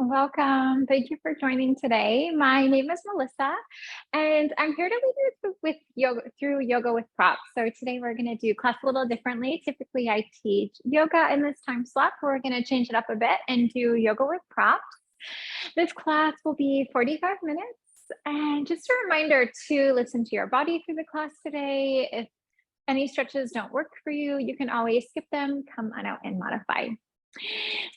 Welcome. Thank you for joining today. My name is Melissa, and I'm here to lead you with yoga through yoga with props. So today we're going to do class a little differently. Typically, I teach yoga in this time slot, but we're going to change it up a bit and do yoga with props. This class will be 45 minutes. And just a reminder to listen to your body through the class today. If any stretches don't work for you, you can always skip them, come on out and modify.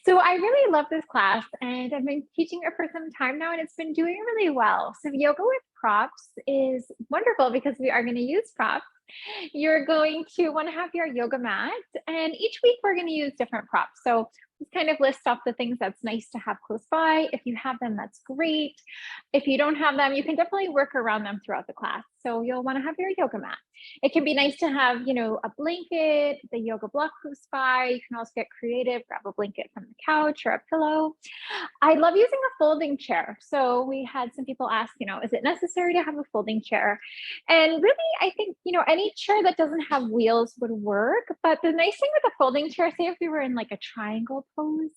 So I really love this class and I've been teaching it for some time now and it's been doing really well. So yoga with props is wonderful because we are going to use props. You're going to want to have your yoga mat and each week we're going to use different props. So just kind of list off the things that's nice to have close by. If you have them, that's great. If you don't have them, you can definitely work around them throughout the class. So you'll want to have your yoga mat. It can be nice to have, a blanket, the yoga block close by. You can also get creative, grab a blanket from the couch or a pillow. I love using a folding chair. So we had some people ask, is it necessary to have a folding chair? And really, I think, any chair that doesn't have wheels would work. But the nice thing with a folding chair, say if we were in like a triangle pose,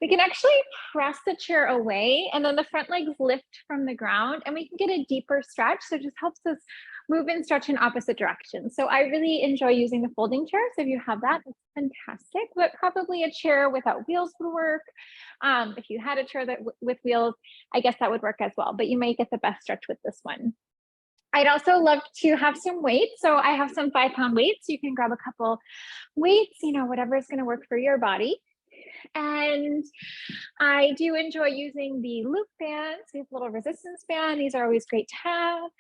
we can actually press the chair away and then the front legs lift from the ground and we can get a deeper stretch. So it just helps us move and stretch in opposite directions. So I really enjoy using the folding chair. So if you have that, it's fantastic, but probably a chair without wheels would work. If you had a chair that with wheels, I guess that would work as well, but you might get the best stretch with this one. I'd also love to have some weights. So I have some 5-pound weights. You can grab a couple weights, whatever is going to work for your body. And I do enjoy using the loop bands. We have a little resistance band. These are always great to have.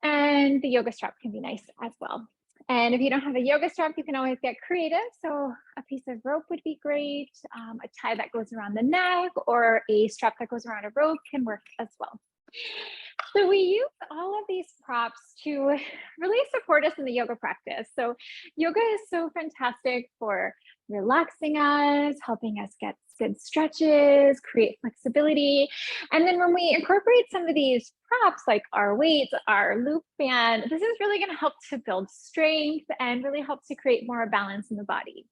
And the yoga strap can be nice as well. And if you don't have a yoga strap, you can always get creative. So a piece of rope would be great. A tie that goes around the neck or a strap that goes around a rope can work as well. So we use all of these props to really support us in the yoga practice. So yoga is so fantastic for relaxing us, helping us get good stretches, create flexibility. And then when we incorporate some of these props like our weights, our loop band, this is really going to help to build strength and really help to create more balance in the body.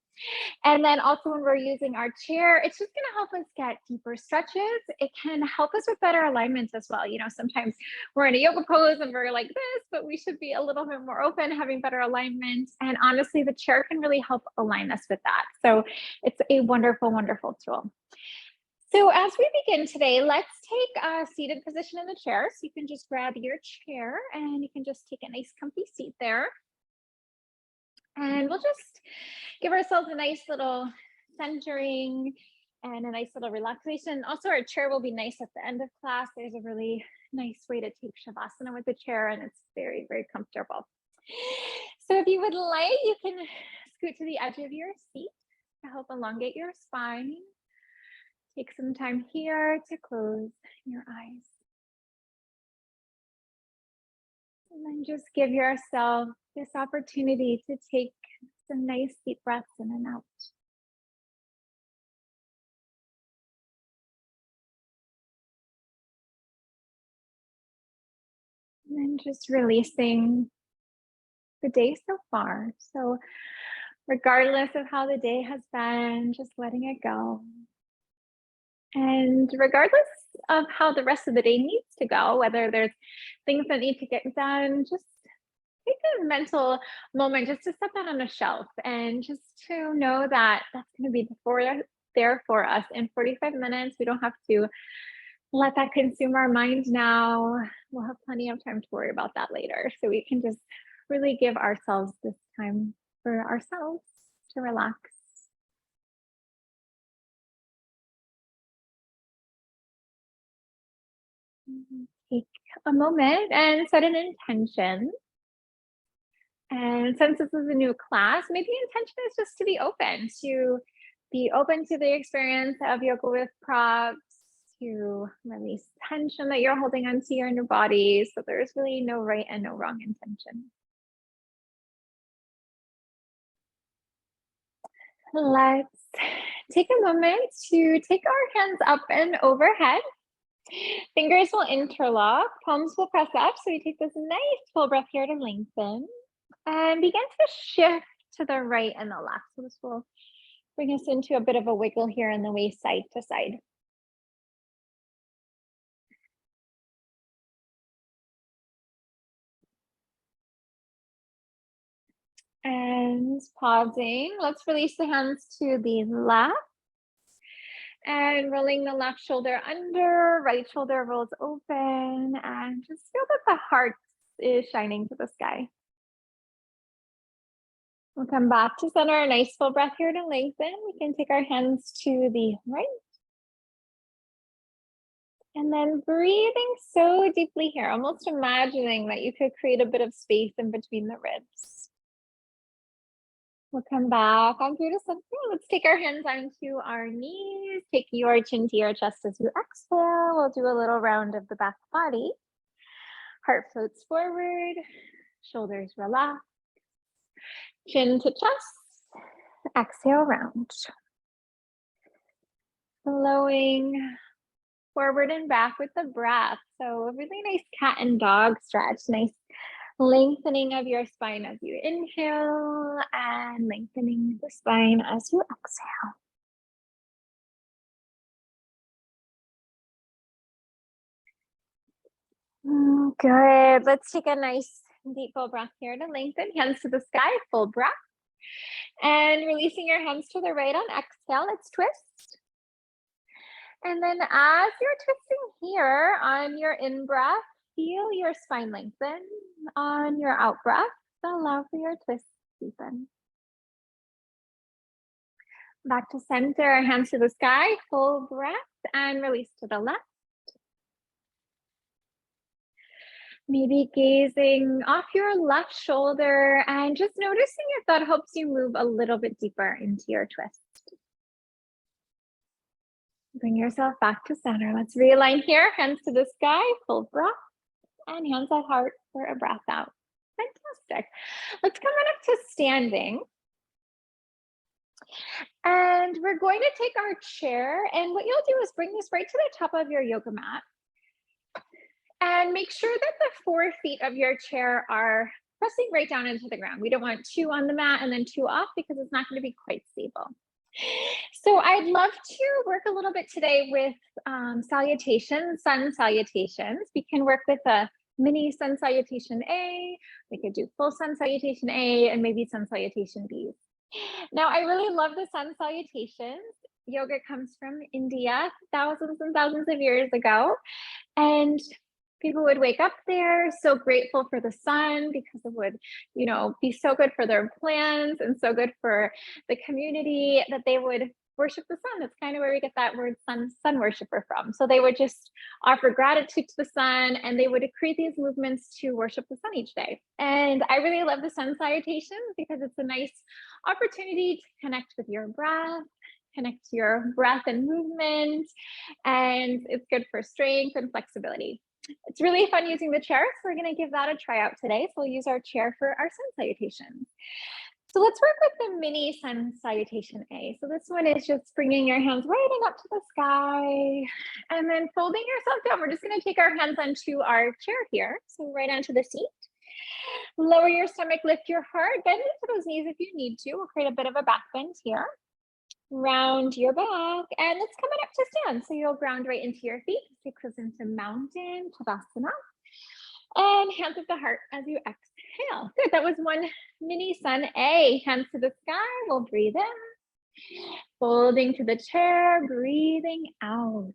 And then also when we're using our chair, it's just going to help us get deeper stretches. It can help us with better alignments as well. Sometimes we're in a yoga pose and we're like this, but we should be a little bit more open, having better alignment. And honestly, the chair can really help align us with that. So it's a wonderful, wonderful tool. So as we begin today, let's take a seated position in the chair. So you can just grab your chair and you can just take a nice comfy seat there. And we'll just give ourselves a nice little centering and a nice little relaxation. Also, our chair will be nice at the end of class. There's a really nice way to take Shavasana with the chair, and it's very, very comfortable. So if you would like, you can scoot to the edge of your seat to help elongate your spine. Take some time here to close your eyes. And then just give yourself this opportunity to take some nice deep breaths in and out. And then just releasing the day so far. So regardless of how the day has been, just letting it go. And regardless of how the rest of the day needs to go, whether there's things that need to get done, just take a mental moment just to set that on a shelf and just to know that that's going to be there for us in 45 minutes. We don't have to let that consume our mind now. We'll have plenty of time to worry about that later. So we can just really give ourselves this time for ourselves to relax. Take a moment and set an intention. And since this is a new class, maybe the intention is just to be open to the experience of yoga with props, to release tension that you're holding onto in your body. So there's really no right and no wrong intention. Let's take a moment to take our hands up and overhead. Fingers will interlock, palms will press up. So we take this nice full breath here to lengthen. And begin to shift to the right and the left. So this will bring us into a bit of a wiggle here in the waist side to side. Just pausing. Let's release the hands to the left. And rolling the left shoulder under, right shoulder rolls open, and just feel that the heart is shining to the sky. We'll come back to center, a nice full breath here to lengthen. We can take our hands to the right. And then breathing so deeply here, almost imagining that you could create a bit of space in between the ribs. We'll come back on through to center. Let's take our hands onto our knees. Take your chin to your chest as you exhale. We'll do a little round of the back body. Heart floats forward, shoulders relax. Chin to chest, exhale round. Flowing forward and back with the breath. So a really nice cat and dog stretch, nice lengthening of your spine as you inhale and lengthening the spine as you exhale. Good. Let's take a nice deep full breath here to lengthen. Hands to the sky, full breath. And releasing your hands to the right on exhale, let's twist. And then as you're twisting here on your in-breath, feel your spine lengthen. On your out-breath, allow for your twist to deepen. Back to center, hands to the sky, full breath, and release to the left. Maybe gazing off your left shoulder and just noticing if that helps you move a little bit deeper into your twist. Bring yourself back to center. Let's realign here, hands to the sky, full breath, and hands at heart for a breath out. Fantastic. Let's come on up to standing. And we're going to take our chair, and what you'll do is bring this right to the top of your yoga mat. And make sure that the 4 feet of your chair are pressing right down into the ground. We don't want 2 on the mat and then 2 off because it's not going to be quite stable. So I'd love to work a little bit today with salutations, sun salutations. We can work with a mini sun salutation A. We could do full sun salutation A and maybe sun salutation B. Now, I really love the sun salutations. Yoga comes from India thousands and thousands of years ago. And people would wake up there so grateful for the sun because it would, be so good for their plants and so good for the community that they would worship the sun. That's kind of where we get that word sun worshiper from. So they would just offer gratitude to the sun and they would create these movements to worship the sun each day. And I really love the sun salutation because it's a nice opportunity to connect with your breath, connect to your breath and movement, and it's good for strength and flexibility. It's really fun using the chair, so we're going to give that a try out today. So we'll use our chair for our sun salutations. So let's work with the mini sun salutation A. So this one is just bringing your hands right up to the sky and then folding yourself down. We're just going to take our hands onto our chair here. So right onto the seat. Lower your stomach, lift your heart, bend into those knees if you need to. We'll create a bit of a back bend here. Round your back and let's come on up to stand. So you'll ground right into your feet. Take this into mountain, Tadasana. And hands at the heart as you exhale. Good, that was one mini sun A. Hands to the sky, we'll breathe in. Folding to the chair, breathing out.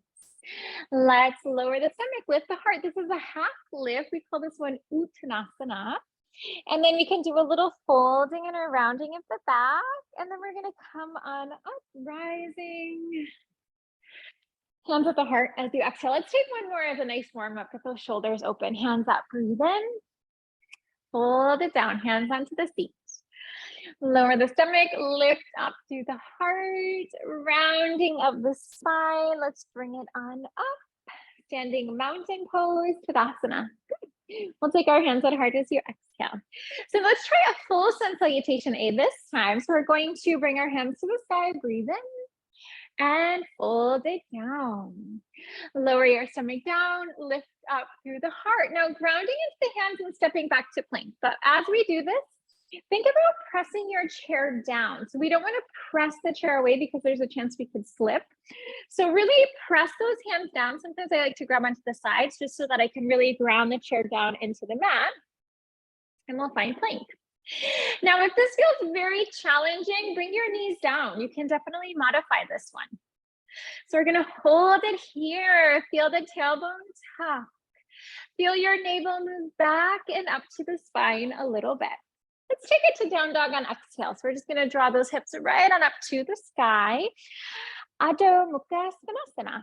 Let's lower the stomach, lift the heart. This is a half lift. We call this one Uttanasana. And then we can do a little folding and a rounding of the back. And then we're going to come on up, rising. Hands at the heart as you exhale. Let's take one more as a nice warm up with those shoulders open. Hands up, breathe in. Fold it down, hands onto the seat. Lower the stomach, lift up through the heart, rounding of the spine. Let's bring it on up. Standing mountain pose, Tadasana. Good. We'll take our hands at heart as you exhale. So let's try a full sun salutation A this time. So we're going to bring our hands to the sky, breathe in, and fold it down. Lower your stomach down, lift up through the heart. Now grounding into the hands and stepping back to plank. But as we do this, think about pressing your chair down. So we don't want to press the chair away because there's a chance we could slip. So really press those hands down. Sometimes I like to grab onto the sides just so that I can really ground the chair down into the mat. And we'll find plank. Now, if this feels very challenging, bring your knees down. You can definitely modify this one. So we're gonna hold it here. Feel the tailbone tuck. Feel your navel move back and up to the spine a little bit. Let's take it to down dog on exhale. So we're just gonna draw those hips right on up to the sky. Adho Mukha Svanasana.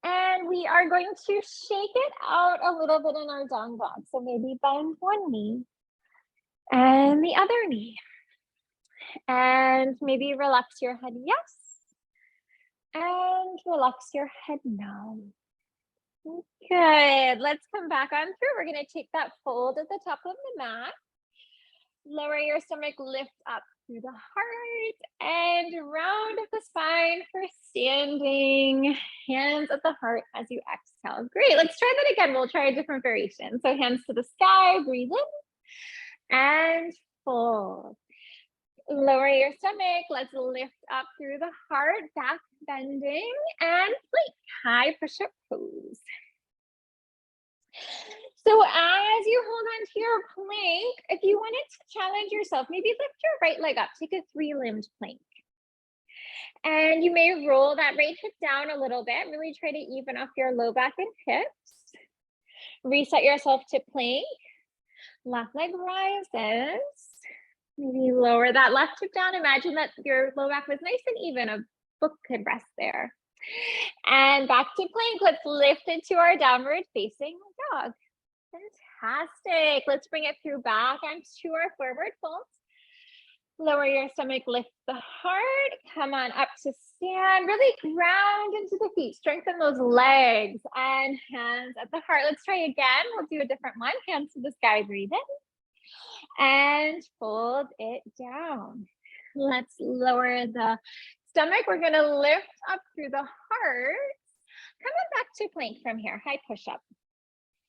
And we are going to shake it out a little bit in our down dog. So maybe bend one knee and the other knee. And maybe relax your head yes. And relax your head no. Good. Let's come back on through. We're going to take that fold at the top of the mat. Lower your stomach, lift up through the heart and round up the spine for standing. Hands at the heart as you exhale. Great. Let's try that again. We'll try a different variation. So hands to the sky, breathe in and fold. Lower your stomach. Let's lift up through the heart, back bending and plank. High push-up pose. So as you hold on to your plank, if you wanted to challenge yourself, maybe lift your right leg up, take a 3-limbed plank. And you may roll that right hip down a little bit, really try to even off your low back and hips. Reset yourself to plank. Left leg rises. Maybe lower that left hip down. Imagine that your low back was nice and even, a book could rest there. And back to plank, let's lift into our downward facing dog. Fantastic. Let's bring it through back onto our forward fold. Lower your stomach, lift the heart. Come on up to stand. Really ground into the feet. Strengthen those legs and hands at the heart. Let's try again. We'll do a different one. Hands to the sky, breathe in. And fold it down. Let's lower the stomach. We're going to lift up through the heart. Coming back to plank from here. High push-up.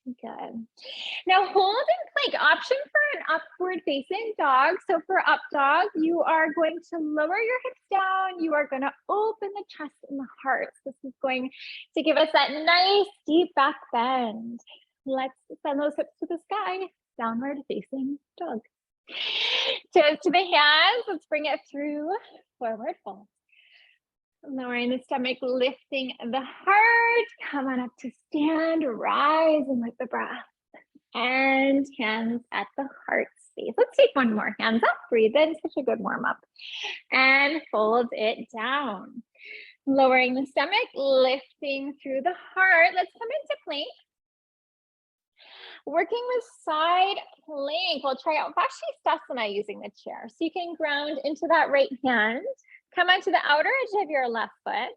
Good. Now hold in plank. Option for an upward facing dog. So for up dog, you are going to lower your hips down. You are going to open the chest and the heart. This is going to give us that nice deep back bend. Let's send those hips to the sky. Downward facing dog. Toes to the hands. Let's bring it through forward fold. Lowering the stomach, lifting the heart. Come on up to stand, rising with the breath. And hands at the heart space. Let's take one more. Hands up, breathe in, such a good warm up. And fold it down. Lowering the stomach, lifting through the heart. Let's come into plank. Working with side plank, we'll try out Vashisthasana using the chair. So you can ground into that right hand. Come onto the outer edge of your left foot.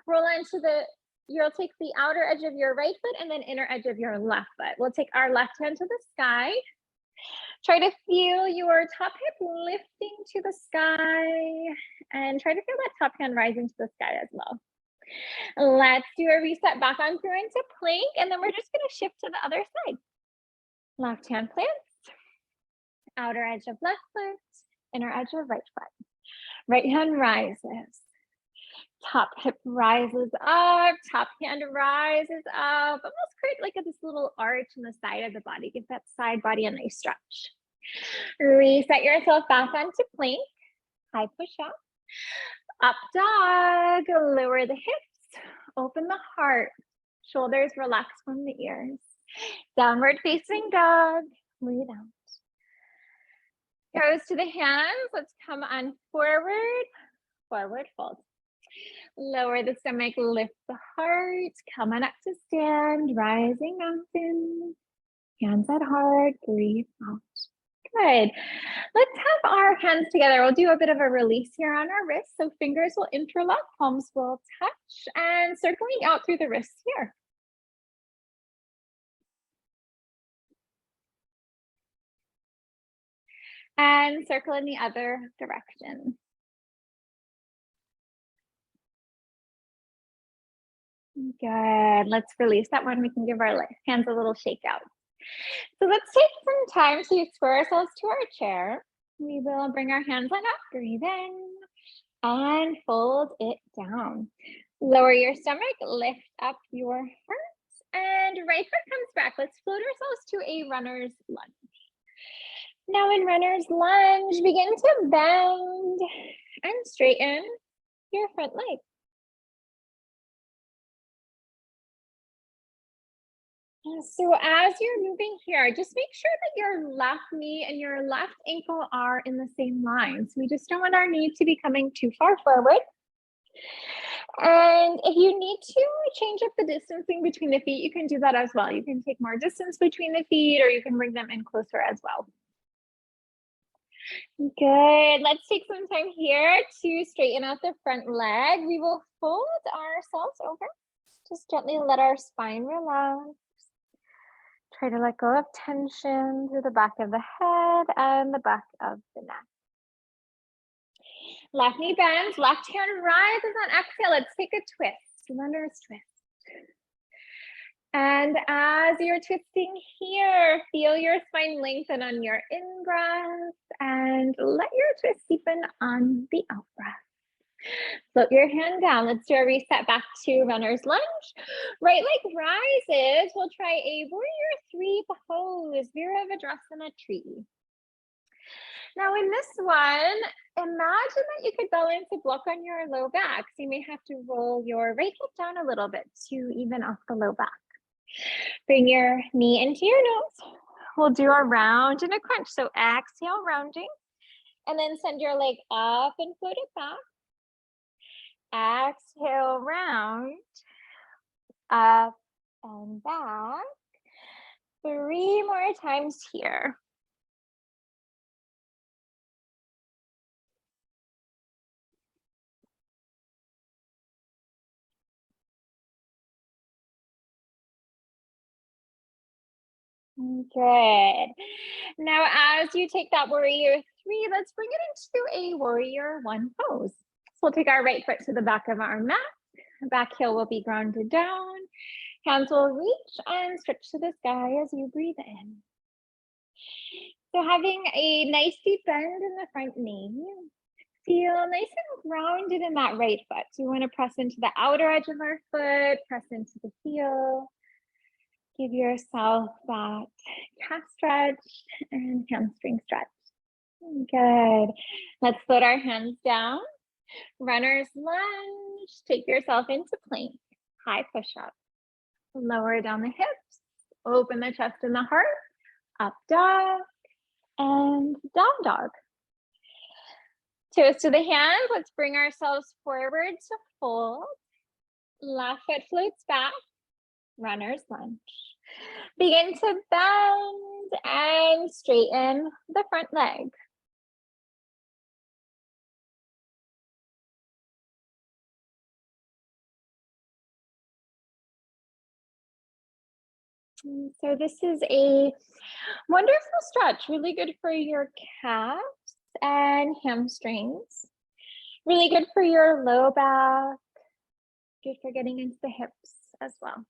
Roll onto you'll take the outer edge of your right foot and then inner edge of your left foot. We'll take our left hand to the sky. Try to feel your top hip lifting to the sky and try to feel that top hand rising to the sky as well. Let's do a reset back on through into plank, and then we're just going to shift to the other side. Left hand plants, outer edge of left foot, inner edge of right foot. Right hand rises, top hip rises up, top hand rises up, almost create like this little arch in the side of the body. Give that side body a nice stretch. Reset yourself back onto plank, high push up dog, lower the hips, open the heart, shoulders relax from the ears. Downward facing dog, breathe out. Toes to the hands. Let's come on forward, forward fold. Lower the stomach, lift the heart. Come on up to stand, rising mountain. Hands at heart, breathe out. Good. Let's have our hands together. We'll do a bit of a release here on our wrists. So fingers will interlock, palms will touch, and circling out through the wrists here. And circle in the other direction. Good. Let's release that one. We can give our hands a little shake out. So let's take some time to square ourselves to our chair. We will bring our hands on up, breathe in, and fold it down. Lower your stomach, lift up your heart, and right foot comes back. Let's float ourselves to a runner's lunge. Now in runner's lunge, begin to bend and straighten your front leg. So as you're moving here, just make sure that your left knee and your left ankle are in the same line. So we just don't want our knee to be coming too far forward. And if you need to change up the distancing between the feet, you can do that as well. You can take more distance between the feet, or you can bring them in closer as well. Good. Let's take some time here to straighten out the front leg. We will fold ourselves over. Just gently let our spine relax. Try to let go of tension through the back of the head and the back of the neck. Left knee bends, left hand rises on exhale. Let's take a twist, runner's twist. And as you're twisting here, feel your spine lengthen on your in-breath and let your twist deepen on the out-breath. Float your hand down. Let's do a reset back to runner's lunge. Right leg rises. We'll try a warrior 3 pose, Virabhadrasana tree. Now in this one, imagine that you could balance a block on your low back. So you may have to roll your right hip down a little bit to even off the low back. Bring your knee into your nose. We'll do a round and a crunch. So exhale, rounding, and then send your leg up and float it back. Exhale, round, up and back. 3 more times here. Good. Now, as you take that warrior 3, let's bring it into a warrior 1 pose. So we'll take our right foot to the back of our mat. Back heel will be grounded down. Hands will reach and stretch to the sky as you breathe in. So having a nice deep bend in the front knee. Feel nice and grounded in that right foot. So you want to press into the outer edge of our foot, press into the heel. Give yourself that calf stretch and hamstring stretch. Good. Let's float our hands down. Runner's lunge. Take yourself into plank. High push-up. Lower down the hips. Open the chest and the heart. Up dog and down dog. Toes to the hands. Let's bring ourselves forward to fold. Left foot floats back. Runner's lunge. Begin to bend and straighten the front leg. So this is a wonderful stretch, really good for your calves and hamstrings. Really good for your low back. Good for getting into the hips as well.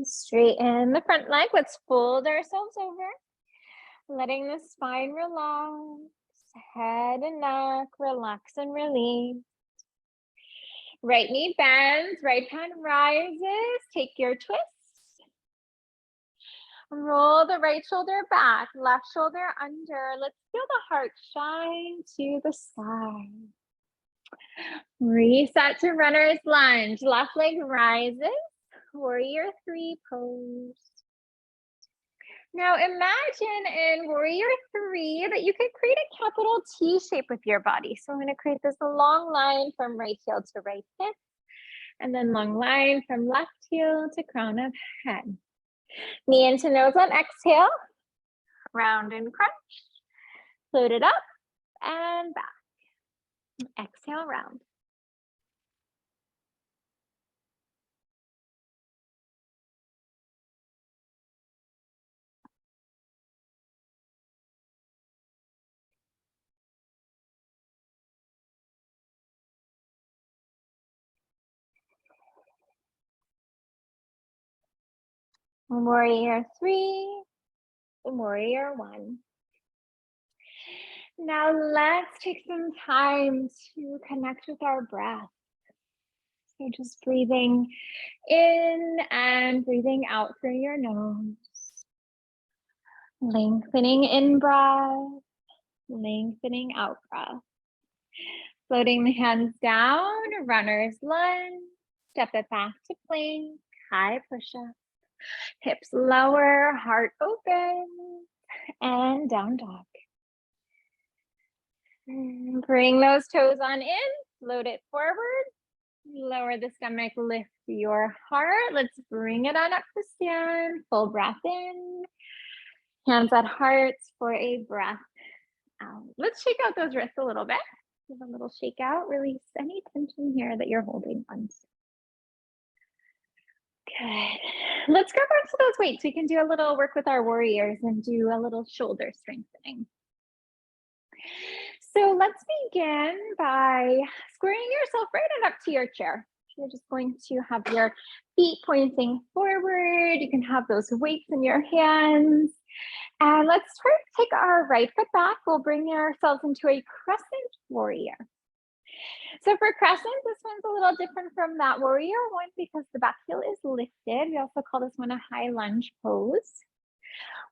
Straighten the front leg. Let's fold ourselves over. Letting the spine relax. Head and neck relax and release. Right knee bends, right hand rises. Take your twist. Roll the right shoulder back, left shoulder under. Let's feel the heart shine to the sky. Reset to runner's lunge. Left leg rises. Warrior 3 pose. Now imagine in warrior 3 that you could create a capital T shape with your body. So I'm going to create this long line from right heel to right hip, and then long line from left heel to crown of head. Knee into nose on exhale, round and crunch, float it up and back. Exhale, round. Warrior 3, warrior 1. Now let's take some time to connect with our breath. So just breathing in and breathing out through your nose. Lengthening in breath, lengthening out breath. Floating the hands down, runner's lunge. Step it back to plank, high push-up. Hips lower, heart open, and down dog. Bring those toes on in, float it forward. Lower the stomach, lift your heart. Let's bring it on up to stand. Full breath in. Hands at hearts for a breath out. Let's shake out those wrists a little bit. Give a little shake out. Release any tension here that you're holding on to. Good. Let's grab onto those weights. We can do a little work with our warriors and do a little shoulder strengthening. So let's begin by squaring yourself right on up to your chair. You're just going to have your feet pointing forward. You can have those weights in your hands. And let's take our right foot back. We'll bring ourselves into a crescent warrior. So for crescent, this one's a little different from that warrior one because the back heel is lifted. We also call this one a high lunge pose.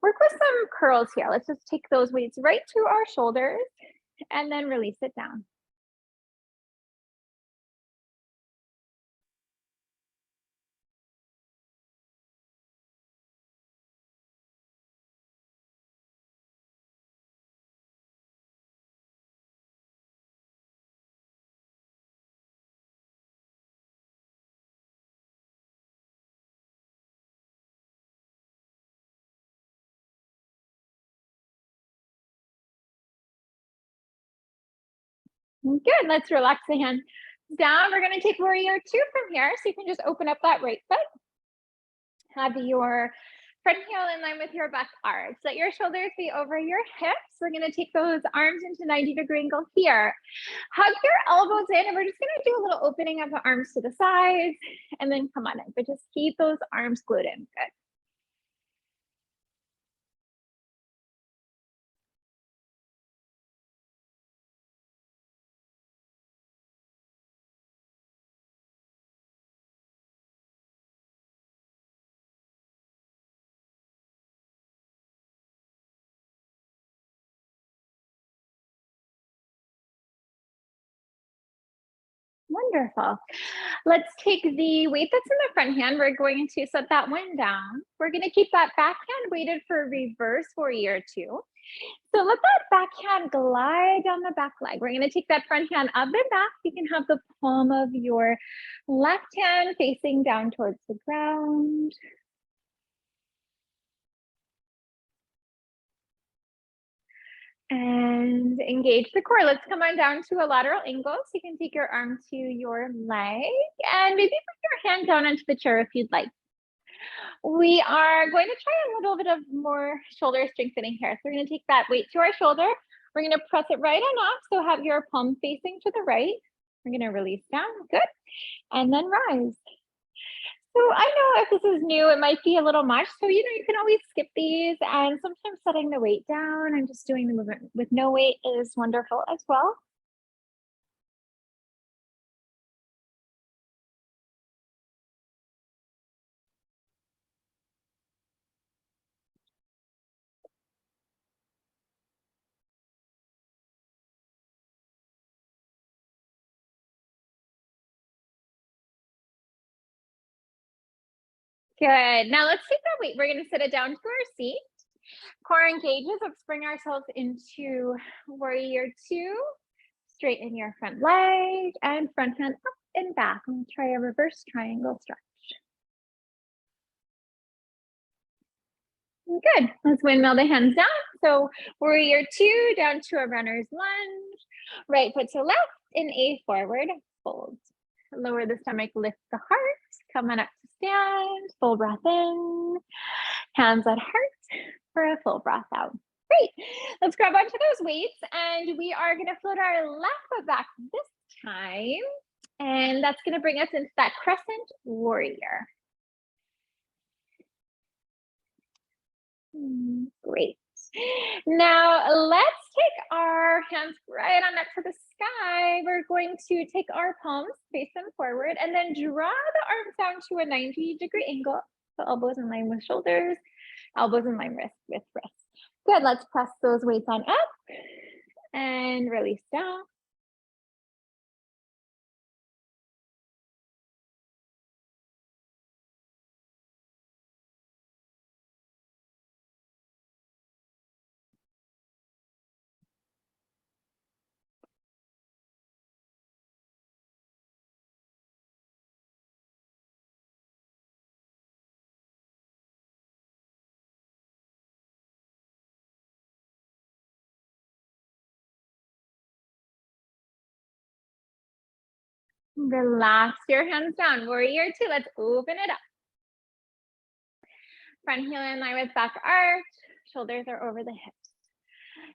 Work with some curls here. Let's just take those weights right to our shoulders and then release it down. Good, let's relax the hands down. We're gonna take warrior two from here. So you can just open up that right foot. Have your front heel in line with your back arch. Let your shoulders be over your hips. We're gonna take those arms into 90-degree angle here. Hug your elbows in, and we're just gonna do a little opening of the arms to the sides and then come on in, but just keep those arms glued in, good. Wonderful. Let's take the weight that's in the front hand. We're going to set that one down. We're going to keep that back hand weighted for reverse warrior two. So let that back hand glide down the back leg. We're going to take that front hand up and back. You can have the palm of your left hand facing down towards the ground. And engage the core. Let's come on down to a lateral angle. So you can take your arm to your leg and maybe put your hand down onto the chair if you'd like. We are going to try a little bit of more shoulder strengthening here. So we're going to take that weight to our shoulder. We're going to press it right on up. So have your palm facing to the right. We're going to release down. Good. And then rise. So I know if this is new, it might be a little much. So, you can always skip these, and sometimes setting the weight down and just doing the movement with no weight is wonderful as well. Good. Now let's take that weight. We're going to sit it down to our seat. Core engages. Let's bring ourselves into warrior two. Straighten your front leg and front hand up and back. We'll try a reverse triangle stretch. Good. Let's windmill the hands down. So warrior two down to a runner's lunge. Right foot to left in a forward fold. Lower the stomach, lift the heart. Come on up to stand. Full breath in. Hands at heart for a full breath out. Great. Let's grab onto those weights, and we are going to float our left foot back this time. And that's going to bring us into that crescent warrior. Great. Now let's take our hands right on up to the sky, we're going to take our palms, face them forward, and then draw the arms down to a 90-degree angle. So elbows in line with shoulders, elbows in line with wrists. Good, let's press those weights on up and release down. Relax your hands down. Warrior two, let's open it up. Front heel in line with back arch, shoulders are over the hips.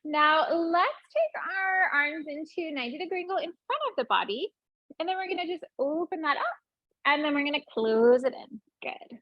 Now let's take our arms into 90-degree angle in front of the body. And then we're gonna just open that up and then we're gonna close it in. Good.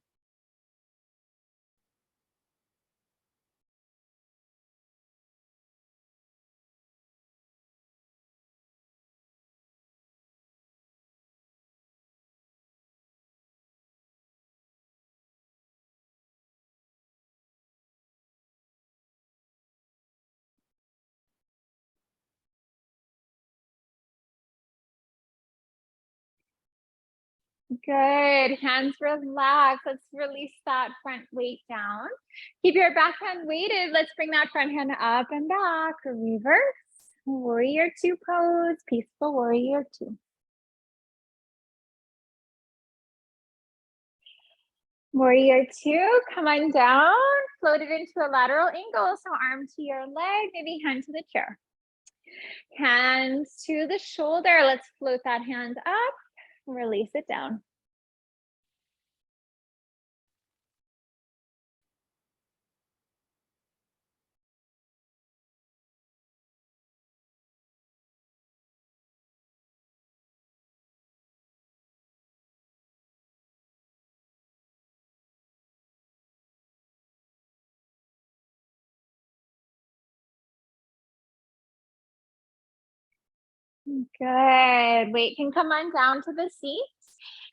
Good, hands relaxed. Let's release that front weight down. Keep your back hand weighted. Let's bring that front hand up and back. Reverse, warrior two pose, peaceful warrior two. Warrior two, come on down, float it into a lateral angle. So arm to your leg, maybe hand to the chair. Hands to the shoulder. Let's float that hand up, release it down. Good. Weight can come on down to the seat.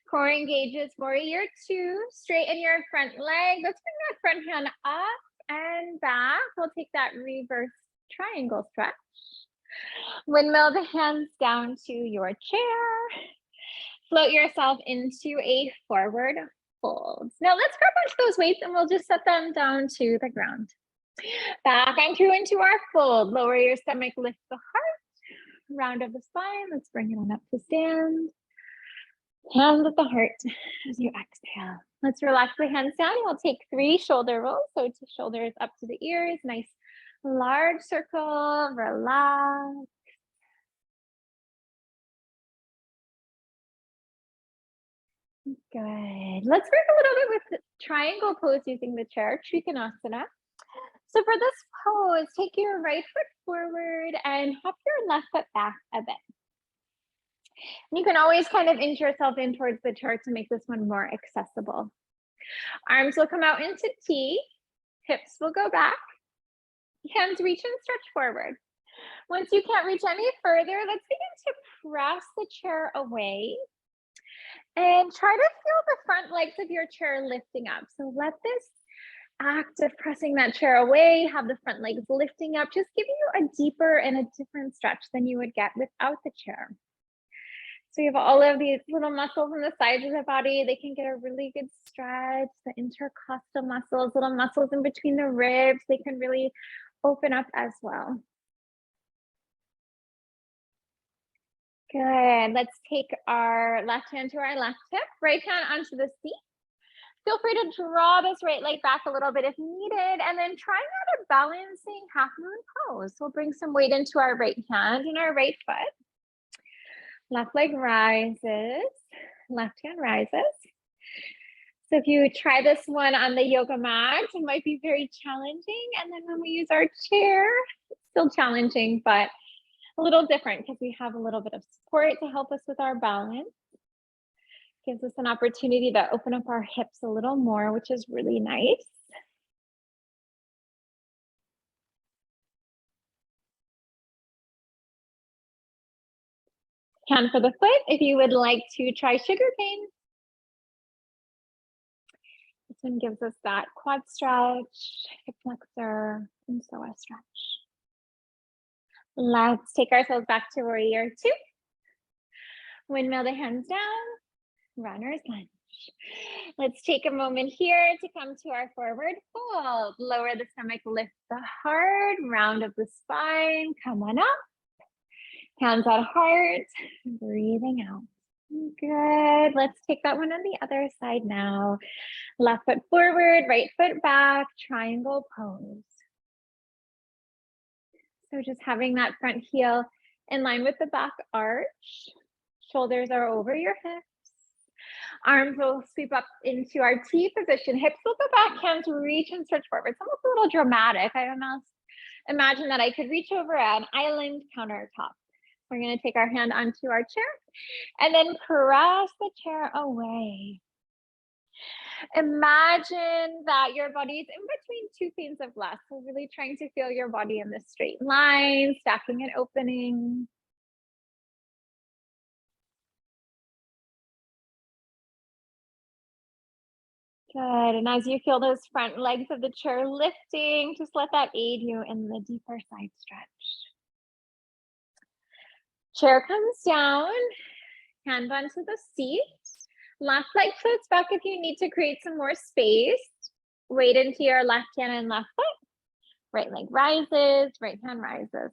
Core engages, warrior two. Straighten your front leg. Let's bring that front hand up and back. We'll take that reverse triangle stretch. Windmill the hands down to your chair. Float yourself into a forward fold. Now let's grab onto those weights and we'll just set them down to the ground. Back and through into our fold. Lower your stomach, lift the heart. Round of the spine. Let's bring it on up to stand. Hands at the heart as you exhale. Let's relax the hands down. We'll take 3 shoulder rolls. So to shoulders up to the ears. Nice large circle. Relax. Good. Let's work a little bit with triangle pose using the chair, Trikonasana. So for this pose, take your right foot forward and hop your left foot back a bit. And you can always kind of inch yourself in towards the chair to make this one more accessible. Arms will come out into T, hips will go back, hands reach and stretch forward. Once you can't reach any further, let's begin to press the chair away and try to feel the front legs of your chair lifting up. So let this act of pressing that chair away, have the front legs lifting up, just giving you a deeper and a different stretch than you would get without the chair. So you have all of these little muscles on the sides of the body. They can get a really good stretch. The intercostal muscles, little muscles in between the ribs, they can really open up as well. Good. Let's take our left hand to our left hip, right hand onto the seat. Feel free to draw this right leg back a little bit if needed, and then try out a balancing half moon pose. We'll bring some weight into our right hand and our right foot. Left leg rises, left hand rises. So if you try this one on the yoga mat, it might be very challenging. And then when we use our chair, it's still challenging, but a little different because we have a little bit of support to help us with our balance. Gives us an opportunity to open up our hips a little more, which is really nice. Hand for the foot if you would like to try sugar cane. This one gives us that quad stretch, hip flexor, and psoas stretch. Let's take ourselves back to warrior two. Windmill the hands down, runner's lunge. Let's take a moment here to come to our forward fold. Lower the stomach, lift the heart, round of the spine, come on up. Hands at heart, breathing out. Good. Let's take that one on the other side now. Left foot forward, right foot back, triangle pose. So just having that front heel in line with the back arch. Shoulders are over your hips. Arms will sweep up into our T position. Hips will go back, hands reach and stretch forward. It's almost a little dramatic. I almost imagine that I could reach over an island countertop. We're going to take our hand onto our chair and then press the chair away. Imagine that your body is in between two panes of glass. So really trying to feel your body in this straight line, stacking and opening. Good. And as you feel those front legs of the chair lifting, just let that aid you in the deeper side stretch. Chair comes down, hand onto the seat. Left leg floats back if you need to create some more space. Weight into your left hand and left foot. Right leg rises, right hand rises.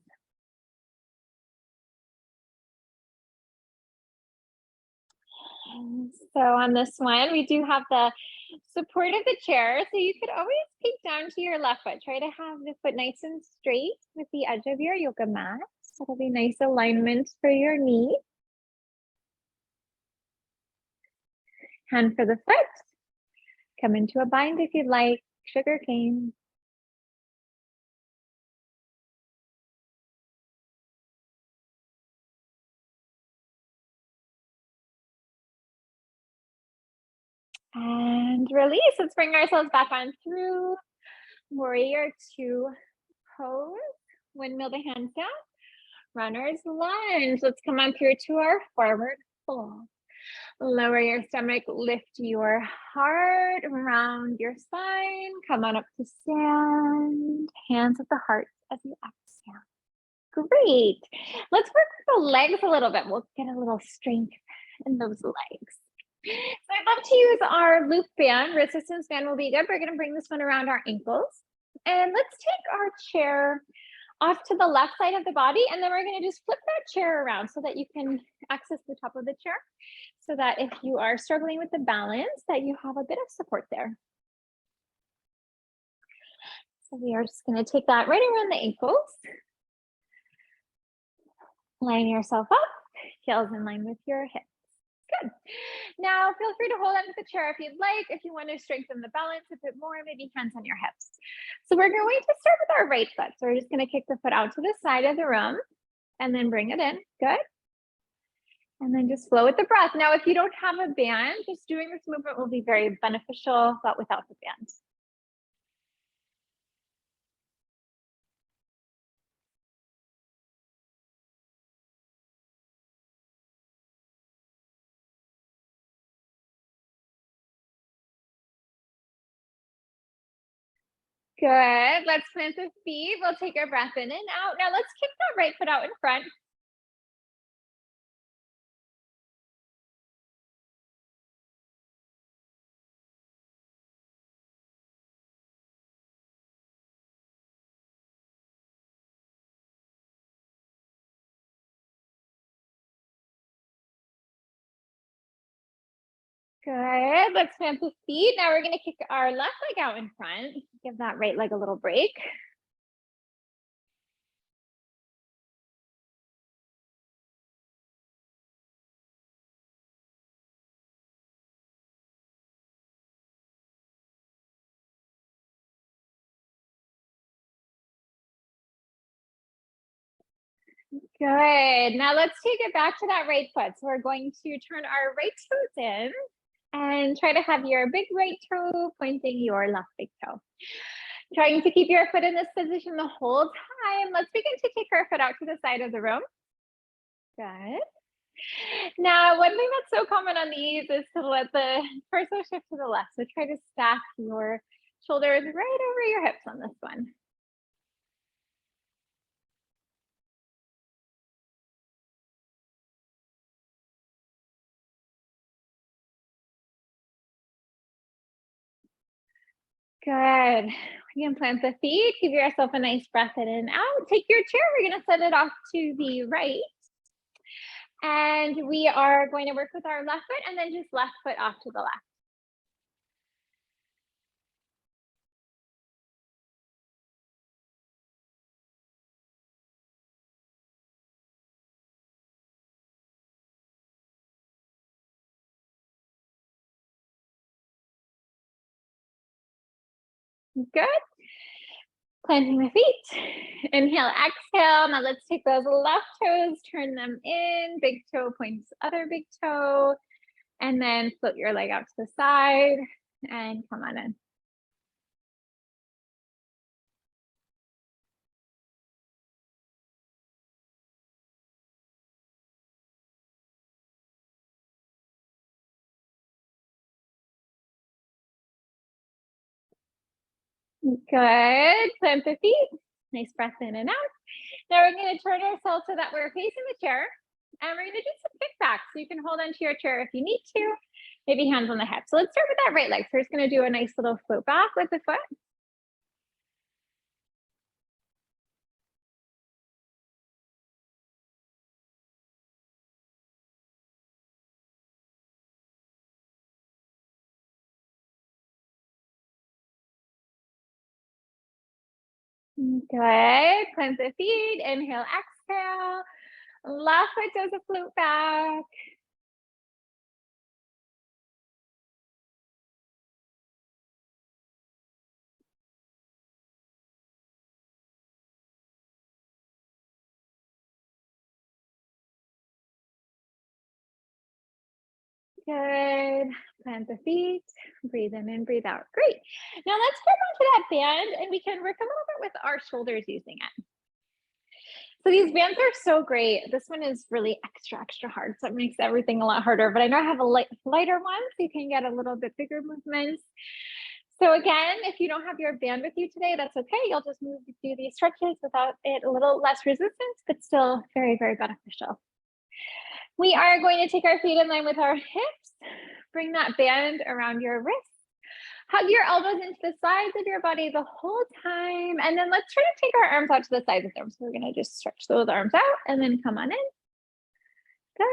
So on this one, we do have the support of the chair. So you could always peek down to your left foot. Try to have the foot nice and straight with the edge of your yoga mat. That'll be nice alignment for your knee. Hand for the foot. Come into a bind if you'd like, sugar cane. And release. Let's bring ourselves back on through warrior two pose. Windmill the hands down. Runner's lunge. Let's come on through to our forward fold. Lower your stomach, lift your heart around your spine. Come on up to stand. Hands at the heart as you exhale. Great. Let's work with the legs a little bit. We'll get a little strength in those legs. So I'd love to use our loop band. Resistance band will be good. We're going to bring this one around our ankles. And let's take our chair off to the left side of the body, and then we're going to just flip that chair around so that you can access the top of the chair, so that if you are struggling with the balance, that you have a bit of support there. So we are just going to take that right around the ankles. Line yourself up, heels in line with your hips. Good. Now feel free to hold onto the chair if you'd like. If you want to strengthen the balance a bit more, maybe hands on your hips. So we're going to start with our right foot. So we're just going to kick the foot out to the side of the room and then bring it in. Good. And then just flow with the breath. Now, if you don't have a band, just doing this movement will be very beneficial, but without the band. Good. Let's plant the feet. We'll take our breath in and out. Now let's kick that right foot out in front. Good. Let's plant the feet. Now we're going to kick our left leg out in front. Give that right leg a little break. Good. Now let's take it back to that right foot. So we're going to turn our right toes in and try to have your big right toe pointing your left big toe. Trying to keep your foot in this position the whole time. Let's begin to take our foot out to the side of the room. Good. Now, one thing that's so common on these is to let the torso shift to the left. So try to stack your shoulders right over your hips on this one. Good. We can plant the feet. Give yourself a nice breath in and out. Take your chair. We're going to set it off to the right. And we are going to work with our left foot and then just left foot off to the left. Good. Planting the feet. Inhale, exhale. Now let's take those left toes, turn them in. Big toe points other big toe. And then float your leg out to the side and come on in. Good. Plant the feet. Nice breath in and out. Now we're going to turn ourselves so that we're facing the chair. And we're going to do some kickbacks. So you can hold onto your chair if you need to. Maybe hands on the hips. So let's start with that right leg. First, going to do a nice little float back with the foot. Good. Plant the feet. Inhale, exhale. Left foot does a float back. Good. Plant the feet. Breathe in and breathe out. Great. Now let's grab onto that band and we can work a little bit with our shoulders using it. So these bands are so great. This one is really extra hard, so it makes everything a lot harder. But I know I have a lighter one, so you can get a little bit bigger movements. So again, if you don't have your band with you today, that's okay. You'll just move through these stretches without it, a little less resistance, but still very beneficial. We are going to take our feet in line with our hips. Bring that band around your wrist. Hug your elbows into the sides of your body the whole time. And then let's try to take our arms out to the sides of them. So we're going to just stretch those arms out and then come on in. Good.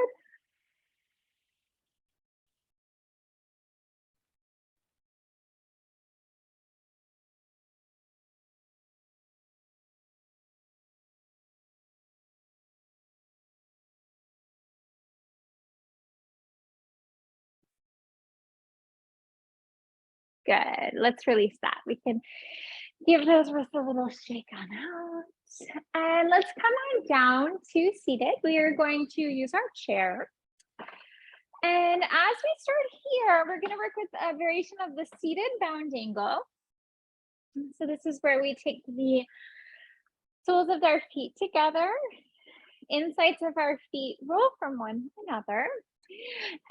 Good. Let's release that. We can give those wrists a little shake on out. And let's come on down to seated. We are going to use our chair. And as we start here, we're going to work with a variation of the seated bound angle. So this is where we take the soles of our feet together, insides of our feet roll from one another.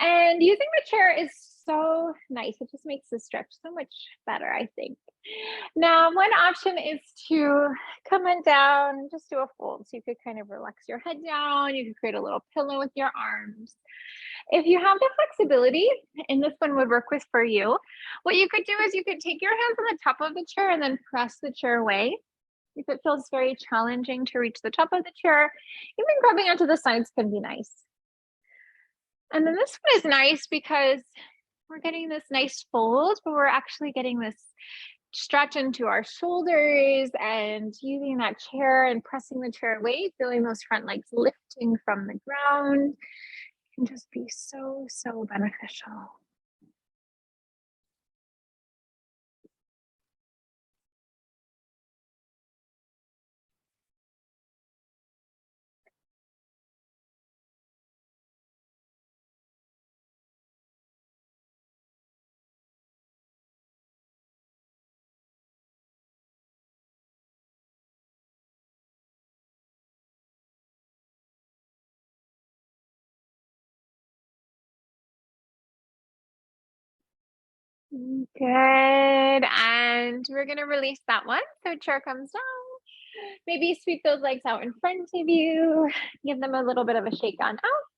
And using the chair is so nice. It just makes the stretch so much better, I think. Now, one option is to come on down and just do a fold. So you could kind of relax your head down. You could create a little pillow with your arms. If you have the flexibility, and this one would work with for you, what you could do is you could take your hands on the top of the chair and then press the chair away. If it feels very challenging to reach the top of the chair, even grabbing onto the sides can be nice. And then this one is nice because we're getting this nice fold, but we're actually getting this stretch into our shoulders and using that chair and pressing the chair away, feeling those front legs lifting from the ground can just be so beneficial. Good. And we're going to release that one. So chair comes down. Maybe sweep those legs out in front of you. Give them a little bit of a shake on out.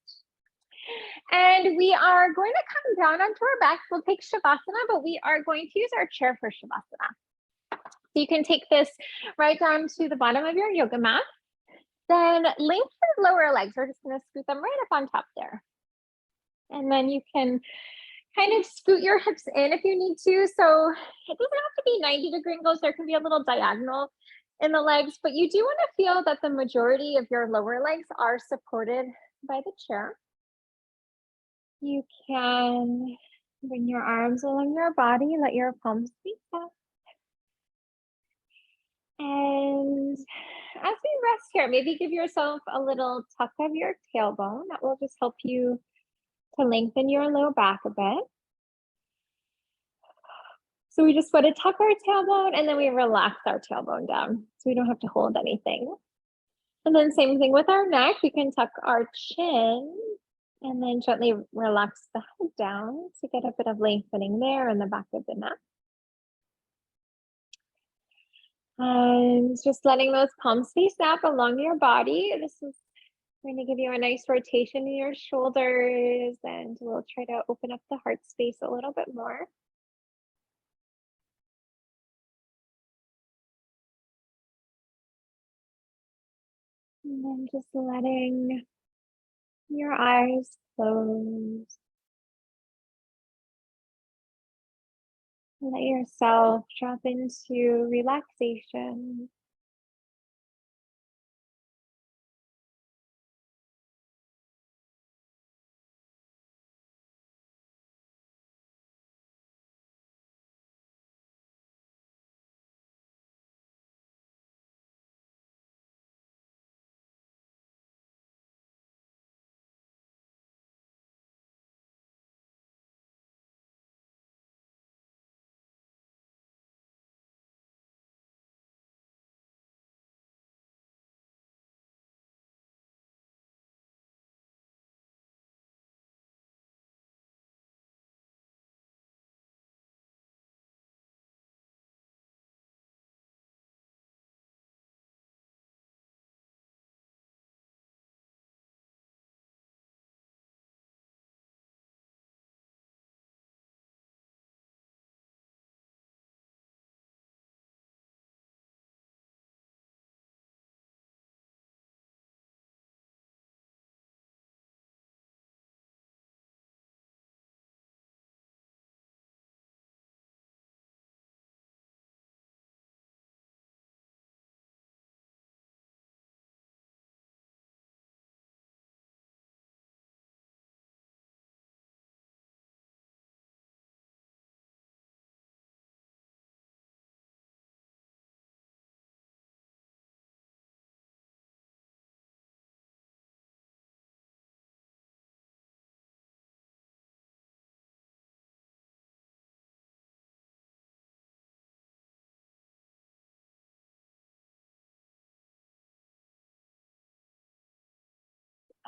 And we are going to come down onto our backs. We'll take Shavasana, but we are going to use our chair for Shavasana. So you can take this right down to the bottom of your yoga mat. Then lengthen the lower legs. We're just going to scoot them right up on top there. And then you can kind of scoot your hips in if you need to. So it doesn't have to be 90-degree angles. There can be a little diagonal in the legs, but you do want to feel that the majority of your lower legs are supported by the chair. You can bring your arms along your body, let your palms face up. And as we rest here, maybe give yourself a little tuck of your tailbone. That will just help you to lengthen your low back a bit. So we just want to tuck our tailbone and then we relax our tailbone down so we don't have to hold anything. And then same thing with our neck. We can tuck our chin and then gently relax the head down to get a bit of lengthening there in the back of the neck. And just letting those palms face up along your body. This is going to give you a nice rotation in your shoulders, and we'll try to open up the heart space a little bit more. And then just letting your eyes close. Let yourself drop into relaxation.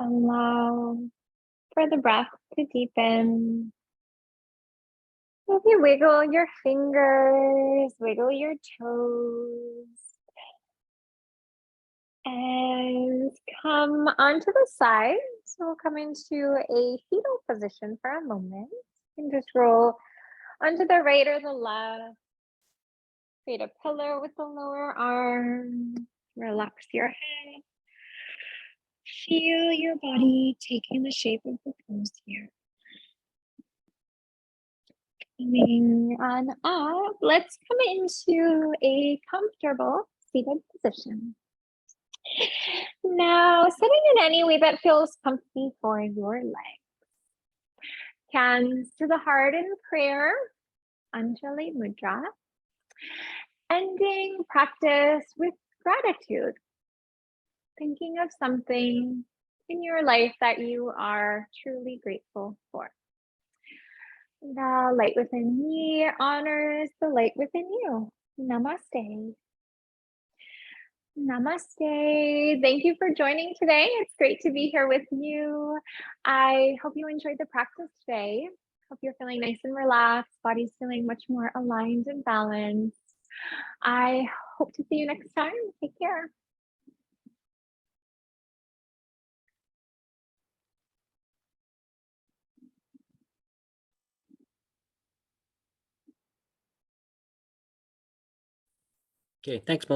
Allow for the breath to deepen. Maybe wiggle your fingers, wiggle your toes, and come onto the side. So we'll come into a fetal position for a moment. You can just roll onto the right or the left. Create a pillow with the lower arm. Relax your head. Feel your body taking the shape of the pose here. Coming on up, let's come into a comfortable seated position. Now, sitting in any way that feels comfy for your legs. Hands to the heart in prayer, Anjali Mudra. Ending practice with gratitude. Thinking of something in your life that you are truly grateful for. The light within me honors the light within you. Namaste. Namaste. Thank you for joining today. It's great to be here with you. I hope you enjoyed the practice today. Hope you're feeling nice and relaxed. Body's feeling much more aligned and balanced. I hope to see you next time. Take care. Okay, thanks, Melissa.